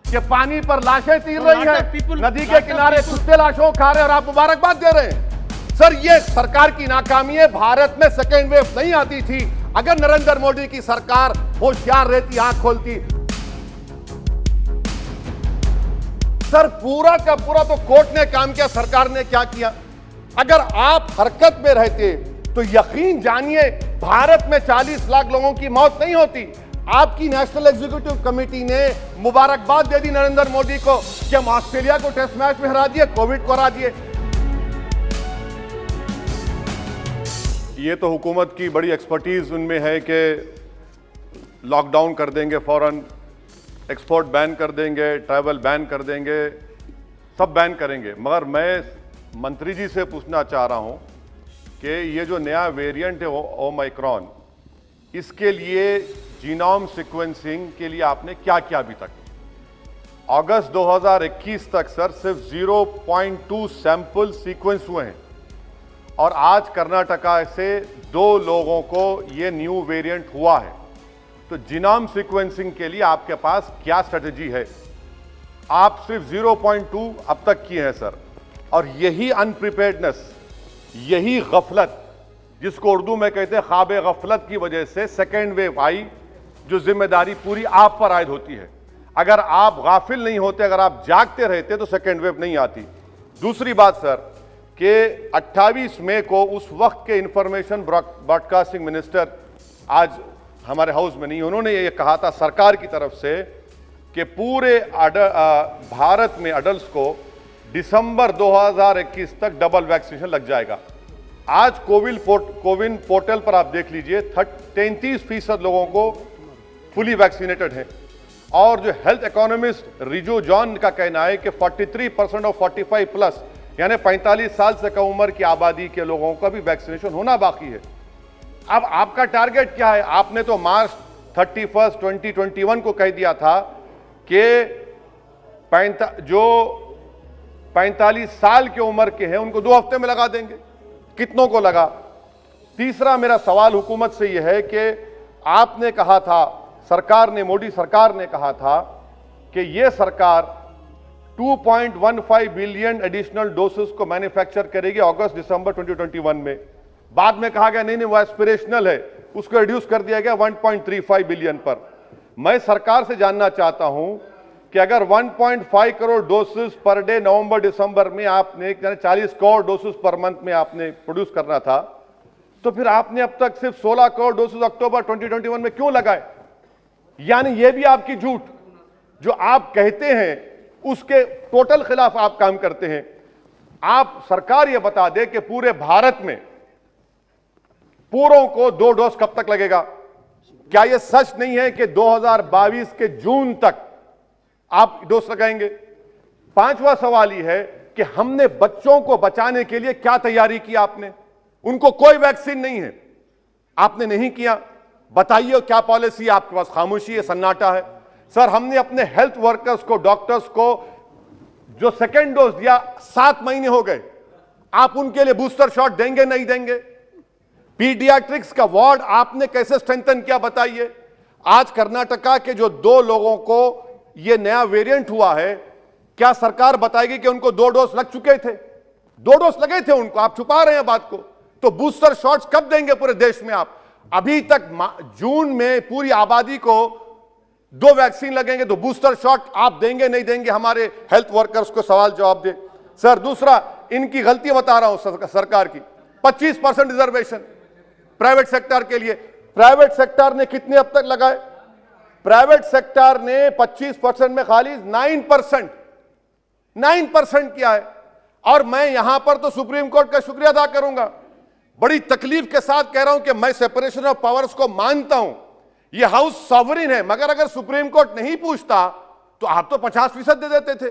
कि पानी पर लाशें तीर रही हैं, नदी के किनारे कुत्ते लाशों खा रहे हैं और आप मुबारकबाद दे रहे हैं। सर, ये सरकार की नाकामी है। भारत में सेकेंड वेव नहीं आती थी। अगर नरेंद्र मोदी की सरकार होशियार रहती, आंख खोलती। सर, पूरा का पूरा तो कोर्ट ने काम किया, सरकार ने क्या किया? अगर आप हरकत में रहते तो यकीन जानिए भारत में 40 लाख लोगों की मौत नहीं होती। आपकी नेशनल एग्जीक्यूटिव कमेटी ने मुबारकबाद दे दी नरेंद्र मोदी को कि हम ऑस्ट्रेलिया को टेस्ट मैच में हरा दिए, कोविड को हरा दिए। ये तो हुकूमत की बड़ी एक्सपर्टीज उनमें है कि लॉकडाउन कर देंगे फौरन, एक्सपोर्ट बैन कर देंगे, ट्रैवल बैन कर देंगे, सब बैन करेंगे। मगर मैं मंत्री जी से पूछना चाह रहा हूं कि ये जो नया वेरिएंट है ओमाइक्रॉन, इसके लिए जीनोम सीक्वेंसिंग के लिए आपने क्या किया अभी तक? अगस्त 2021 तक सर सिर्फ 0.2 सैंपल सीक्वेंस हुए हैं और आज कर्नाटका से 2 लोगों को ये न्यू वेरिएंट हुआ है। तो जीनोम सीक्वेंसिंग के लिए आपके पास क्या स्ट्रेटजी है? आप सिर्फ 0.2 अब तक किए हैं सर, और यही अनप्रिपेयर्डनेस, यही गफलत, जिसको उर्दू में कहते हैं ख्वाब गफलत की वजह से सेकेंड वेव आई, जो जिम्मेदारी पूरी आप पर आयद होती है। अगर आप गाफिल नहीं होते, अगर आप जागते रहते तो सेकेंड वेव नहीं आती। दूसरी बात सर कि 28 मई को उस वक्त के इंफॉर्मेशन ब्रॉडकास्टिंग मिनिस्टर आज हमारे हाउस में नहीं, उन्होंने ये कहा था सरकार की तरफ से कि पूरे भारत में अडल्ट को दिसंबर 2021 तक डबल वैक्सीनेशन लग जाएगा। आज कोविन पोर्टल पर आप देख लीजिए 33% लोगों को फुली वैक्सीनेटेड हैं, और जो हेल्थ इकोनॉमिस्ट रिजू जॉन का कहना है कि 43% और 45 प्लस यानी 45 साल से कम उम्र की आबादी के लोगों का भी वैक्सीनेशन होना बाकी है। अब आपका टारगेट क्या है? आपने तो मार्च 31, 2021 को कह दिया था कि जो 45 साल की उम्र के हैं उनको 2 हफ्ते में लगा देंगे। कितनों को लगा? तीसरा मेरा सवाल हुकूमत से यह है कि आपने कहा था, सरकार ने, मोदी सरकार ने कहा था कि यह सरकार 2.15 बिलियन एडिशनल डोसेस को मैन्युफैक्चर करेगी अगस्त दिसंबर 2021 में। बाद में कहा गया नहीं वो एस्पिरेशनल है, उसको रिड्यूस कर दिया गया 1.35 बिलियन पर। मैं सरकार से जानना चाहता हूं कि अगर 1.5 करोड़ डोसेस पर डे नवंबर दिसंबर में आपने 40 करोड़ डोसेस पर मंथ में आपने प्रोड्यूस करना था, तो फिर आपने अब तक सिर्फ 16 करोड़ डोसेस अक्टूबर 2021 में क्यों लगाए? यानी यह भी आपकी झूठ, जो आप कहते हैं उसके टोटल खिलाफ आप काम करते हैं। आप सरकार यह बता दे कि पूरे भारत में पूरों को 2 डोज कब तक लगेगा? क्या यह सच नहीं है कि 2022 के जून तक आप डोज लगाएंगे? 5वां सवाल यह है कि हमने बच्चों को बचाने के लिए क्या तैयारी की आपने? उनको कोई वैक्सीन नहीं है, आपने नहीं किया। बताइए क्या पॉलिसी? आपके पास खामोशी है, सन्नाटा है। सर, हमने अपने हेल्थ वर्कर्स को, डॉक्टर्स को जो सेकेंड डोज दिया 7 महीने हो गए, आप उनके लिए बूस्टर शॉट देंगे नहीं देंगे? पीडियाट्रिक्स का वार्ड आपने कैसे स्ट्रेंथन किया बताइए? आज कर्नाटका के जो 2 लोगों को यह नया वेरिएंट हुआ है, क्या सरकार बताएगी कि उनको 2 डोज लग चुके थे? 2 डोज लगे थे उनको, आप छुपा रहे हैं बात को। तो बूस्टर शॉट्स कब देंगे पूरे देश में आप? अभी तक जून में पूरी आबादी को 2 वैक्सीन लगेंगे, तो बूस्टर शॉट आप देंगे नहीं देंगे? हमारे हेल्थ वर्कर्स को सवाल जवाब दे। सर, दूसरा इनकी गलती बता रहा हूं सरकार की, 25% रिजर्वेशन प्राइवेट सेक्टर के लिए। प्राइवेट सेक्टर ने कितने अब तक लगाए? प्राइवेट सेक्टर ने 25% में खाली 9% किया है। और मैं यहां पर तो सुप्रीम कोर्ट का शुक्रिया अदा करूंगा, बड़ी तकलीफ के साथ कह रहा हूं कि मैं सेपरेशन ऑफ पावर्स को मानता हूं, यह हाउस सॉवरिन है, मगर अगर सुप्रीम कोर्ट नहीं पूछता तो आप तो 50% दे देते थे।